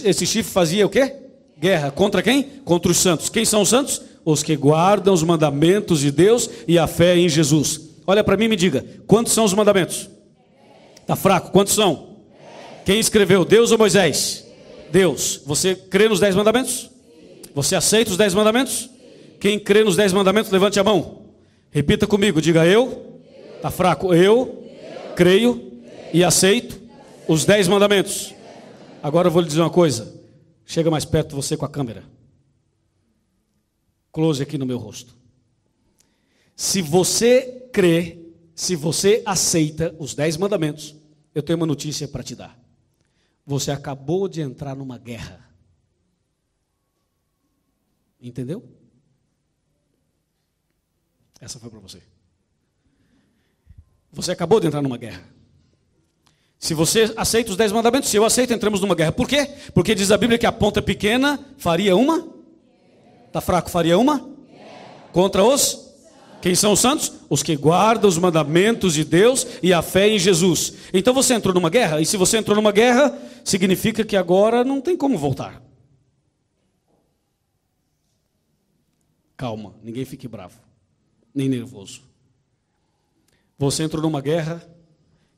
esse chifre fazia o quê? Guerra. Contra quem? Contra os santos. Quem são os santos? Os que guardam os mandamentos de Deus e a fé em Jesus. Olha para mim e me diga, quantos são os mandamentos? Está fraco, quantos são? Quem escreveu, Deus ou Moisés? Deus. Você crê nos 10 mandamentos? Você aceita os 10 mandamentos? Quem crê nos 10 mandamentos, levante a mão. Repita comigo, diga eu. Está fraco, eu creio e aceito os 10 mandamentos. Agora eu vou lhe dizer uma coisa. Chega mais perto de você com a câmera. Close aqui no meu rosto. Se você crê, se você aceita os 10 mandamentos, eu tenho uma notícia para te dar. Você acabou de entrar numa guerra. Entendeu? Essa foi para você. Você acabou de entrar numa guerra. Se você aceita os 10 mandamentos, se eu aceito, entramos numa guerra. Por quê? Porque diz a Bíblia que a ponta pequena faria uma? Está fraco, faria uma? Contra os? Quem são os santos? Os que guardam os mandamentos de Deus e a fé em Jesus. Então você entrou numa guerra, e se você entrou numa guerra, significa que agora não tem como voltar. Calma, ninguém fique bravo, nem nervoso. Você entrou numa guerra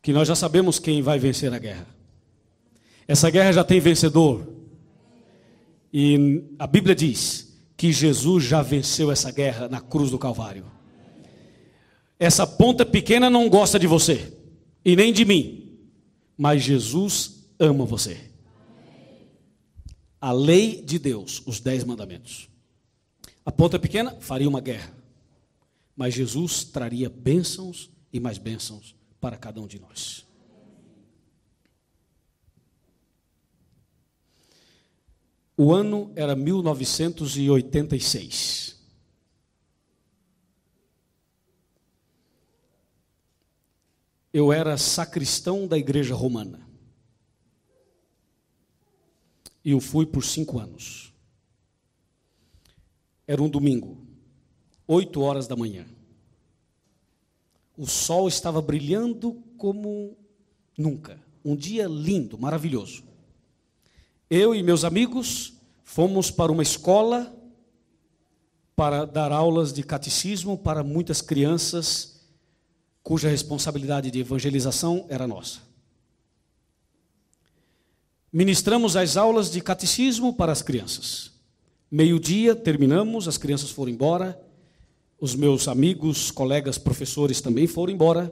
que nós já sabemos quem vai vencer a guerra. Essa guerra já tem vencedor. E a Bíblia diz que Jesus já venceu essa guerra na cruz do Calvário. Essa ponta pequena não gosta de você e nem de mim, mas Jesus ama você. A lei de Deus, os 10 mandamentos. A ponta pequena faria uma guerra, mas Jesus traria bênçãos e mais bênçãos para cada um de nós. O ano era 1986. Eu era sacristão da igreja romana. E eu fui por 5 anos. Era um domingo, 8 horas da manhã. O sol estava brilhando como nunca. Um dia lindo, maravilhoso. Eu e meus amigos fomos para uma escola para dar aulas de catecismo para muitas crianças cuja responsabilidade de evangelização era nossa. Ministramos as aulas de catecismo para as crianças. Meio-dia, terminamos, as crianças foram embora. Os meus amigos, colegas, professores também foram embora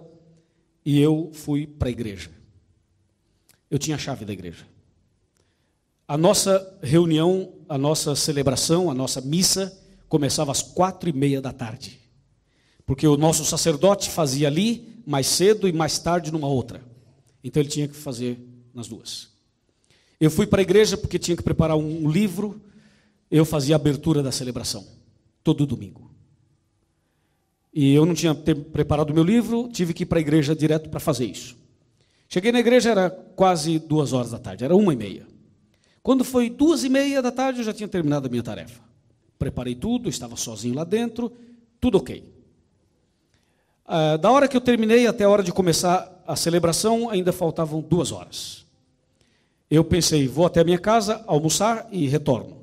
e eu fui para a igreja. Eu tinha a chave da igreja. A nossa reunião, a nossa celebração, a nossa missa começava às 4:30 da tarde. Porque o nosso sacerdote fazia ali mais cedo e mais tarde numa outra. Então ele tinha que fazer nas duas. Eu fui para a igreja porque tinha que preparar um livro. Eu fazia a abertura da celebração, todo domingo. E eu não tinha preparado o meu livro, tive que ir para a igreja direto para fazer isso. Cheguei na igreja, era quase 2 horas da tarde, era 1:30. Quando foi 2:30 da tarde, eu já tinha terminado a minha tarefa. Preparei tudo, estava sozinho lá dentro, tudo ok. Da hora que eu terminei até a hora de começar a celebração, ainda faltavam 2 horas. Eu pensei, vou até a minha casa, almoçar e retorno.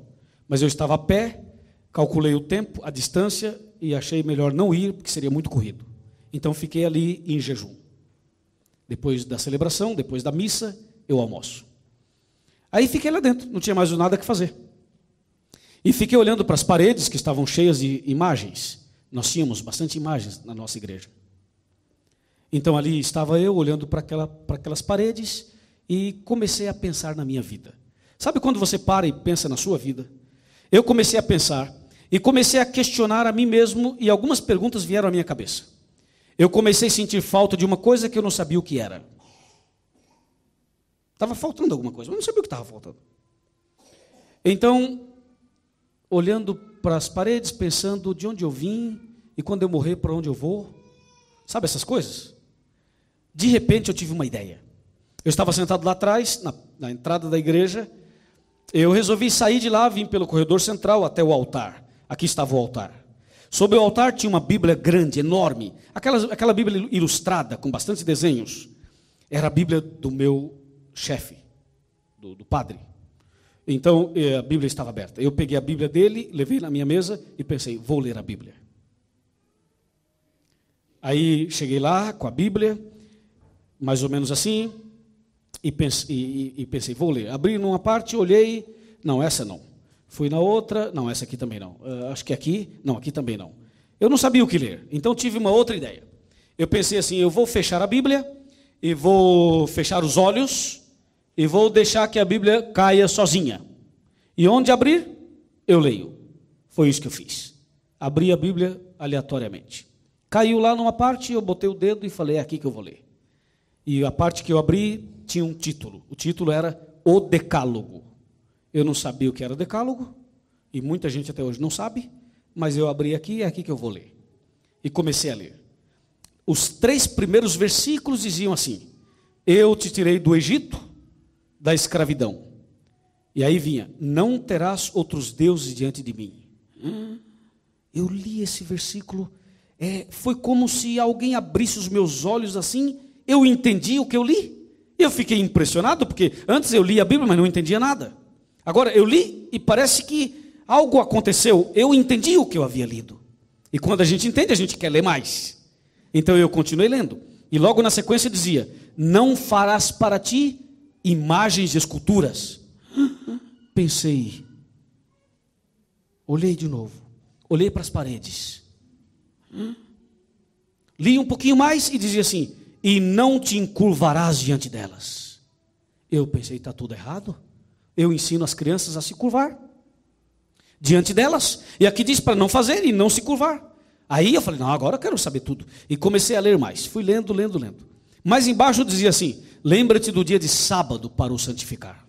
Mas eu estava a pé, calculei o tempo, a distância, e achei melhor não ir, porque seria muito corrido. Então fiquei ali em jejum. Depois da celebração, depois da missa, eu almoço. Aí fiquei lá dentro, não tinha mais nada que fazer. E fiquei olhando para as paredes que estavam cheias de imagens. Nós tínhamos bastante imagens na nossa igreja. Então ali estava eu olhando para aquelas paredes e comecei a pensar na minha vida. Sabe quando você para e pensa na sua vida? Eu comecei a pensar e comecei a questionar a mim mesmo e algumas perguntas vieram à minha cabeça. Eu comecei a sentir falta de uma coisa que eu não sabia o que era. Estava faltando alguma coisa, mas não sabia o que estava faltando. Então, olhando para as paredes, pensando de onde eu vim e quando eu morrer, para onde eu vou. Sabe essas coisas? De repente eu tive uma ideia. Eu estava sentado lá atrás, na entrada da igreja. Eu resolvi sair de lá, vim pelo corredor central até o altar. Aqui estava o altar. Sobre o altar tinha uma Bíblia grande, enorme. Aquela Bíblia ilustrada, com bastante desenhos. Era a Bíblia do meu chefe, do padre. Então, a Bíblia estava aberta. Eu peguei a Bíblia dele, levei na minha mesa e pensei, vou ler a Bíblia. Aí cheguei lá com a Bíblia, mais ou menos assim, e pensei, vou ler. Abri numa parte, olhei, não, essa não. Fui na outra, não, essa aqui também não. Acho que aqui, não, aqui também não. Eu não sabia o que ler, então tive uma outra ideia. Eu pensei assim, eu vou fechar a Bíblia, e vou fechar os olhos, e vou deixar que a Bíblia caia sozinha. E onde abrir, eu leio. Foi isso que eu fiz. Abri a Bíblia aleatoriamente. Caiu lá numa parte, eu botei o dedo e falei, é aqui que eu vou ler. E a parte que eu abri tinha um título. O título era O Decálogo. Eu não sabia o que era o Decálogo, e muita gente até hoje não sabe, mas eu abri aqui, é aqui que eu vou ler. E comecei a ler. Os 3 primeiros versículos diziam assim, eu te tirei do Egito, da escravidão. E aí vinha, não terás outros deuses diante de mim. Eu li esse versículo, foi como se alguém abrisse os meus olhos assim, eu entendi o que eu li. Eu fiquei impressionado, porque antes eu lia a Bíblia, mas não entendia nada. Agora eu li e parece que algo aconteceu, eu entendi o que eu havia lido. E quando a gente entende, a gente quer ler mais. Então eu continuei lendo. E logo na sequência dizia, não farás para ti imagens de esculturas. Pensei, olhei de novo, olhei para as paredes. Li um pouquinho mais e dizia assim, e não te encurvarás diante delas. Eu pensei, está tudo errado? Eu ensino as crianças a se curvar diante delas. E aqui diz para não fazer e não se curvar. Aí eu falei, não, agora eu quero saber tudo. E comecei a ler mais. Fui lendo. Mas embaixo dizia assim, lembra-te do dia de sábado para o santificar.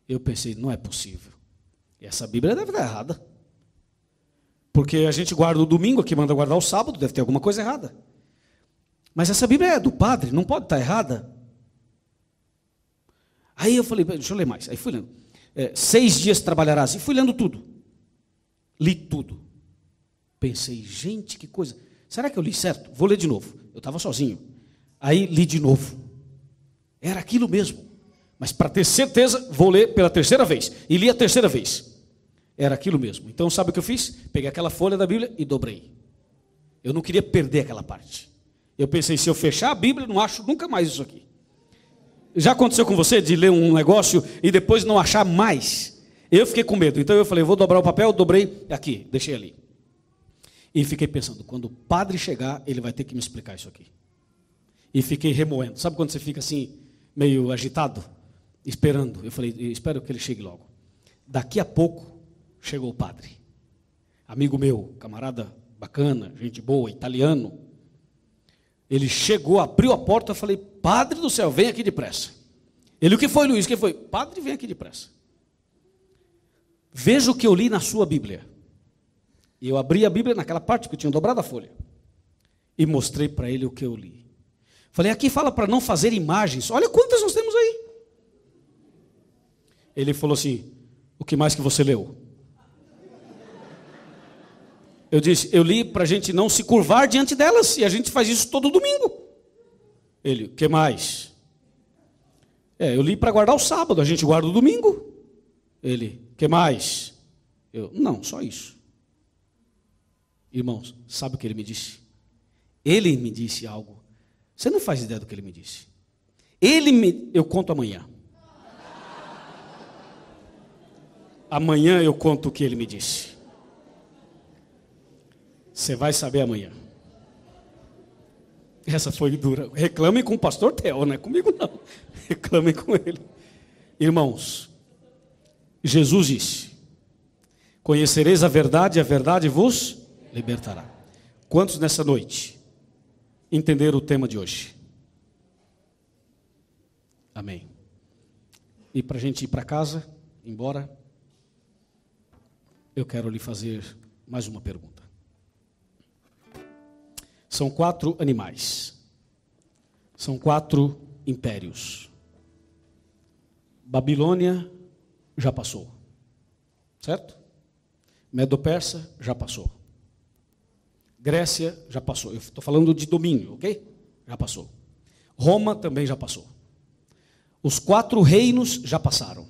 Eu pensei, não é possível. Essa Bíblia deve estar errada. Porque a gente guarda o domingo, aqui manda guardar o sábado, deve ter alguma coisa errada. Mas essa Bíblia é do padre, não pode estar errada. Aí eu falei, deixa eu ler mais. Aí fui lendo. 6 dias trabalharás. E fui lendo tudo. Li tudo. Pensei, gente, que coisa. Será que eu li certo? Vou ler de novo. Eu estava sozinho. Aí li de novo. Era aquilo mesmo. Mas para ter certeza, vou ler pela 3ª vez. E li a 3ª vez. Era aquilo mesmo. Então sabe o que eu fiz? Peguei aquela folha da Bíblia e dobrei. Eu não queria perder aquela parte. Eu pensei, se eu fechar a Bíblia, não acho nunca mais isso aqui. Já aconteceu com você de ler um negócio e depois não achar mais? Eu fiquei com medo. Então eu falei, vou dobrar o papel, dobrei aqui, deixei ali. E fiquei pensando, quando o padre chegar, ele vai ter que me explicar isso aqui. E fiquei remoendo. Sabe quando você fica assim, meio agitado? Esperando. Eu falei, espero que ele chegue logo. Daqui a pouco, chegou o padre. Amigo meu, camarada bacana, gente boa, italiano. Ele chegou, abriu a porta, eu falei, padre do céu, vem aqui depressa. Ele, o que foi, Luiz? O que foi? Padre, vem aqui depressa. Veja o que eu li na sua Bíblia. E eu abri a Bíblia naquela parte que eu tinha dobrado a folha. E mostrei para ele o que eu li. Falei, aqui fala para não fazer imagens. Olha quantas nós temos aí. Ele falou assim, o que mais que você leu? Eu disse, eu li para a gente não se curvar diante delas, e a gente faz isso todo domingo. Ele, o que mais? Eu li para guardar o sábado, a gente guarda o domingo. Ele, o que mais? Eu, não, só isso. Irmãos, sabe o que ele me disse? Ele me disse algo. Você não faz ideia do que ele me disse. Eu conto amanhã. Amanhã eu conto o que ele me disse. Você vai saber amanhã. Essa foi dura. Reclamem com o pastor Theo, não é comigo não. Reclamem com ele. Irmãos, Jesus disse, conhecereis a verdade vos libertará. Quantos nessa noite entenderam o tema de hoje? Amém. E para a gente ir para casa, embora, eu quero lhe fazer mais uma pergunta. São 4 animais. São 4 impérios. Babilônia já passou. Certo? Medo-Persa já passou. Grécia já passou. Eu estou falando de domínio, ok? Já passou. Roma também já passou. Os 4 reinos já passaram.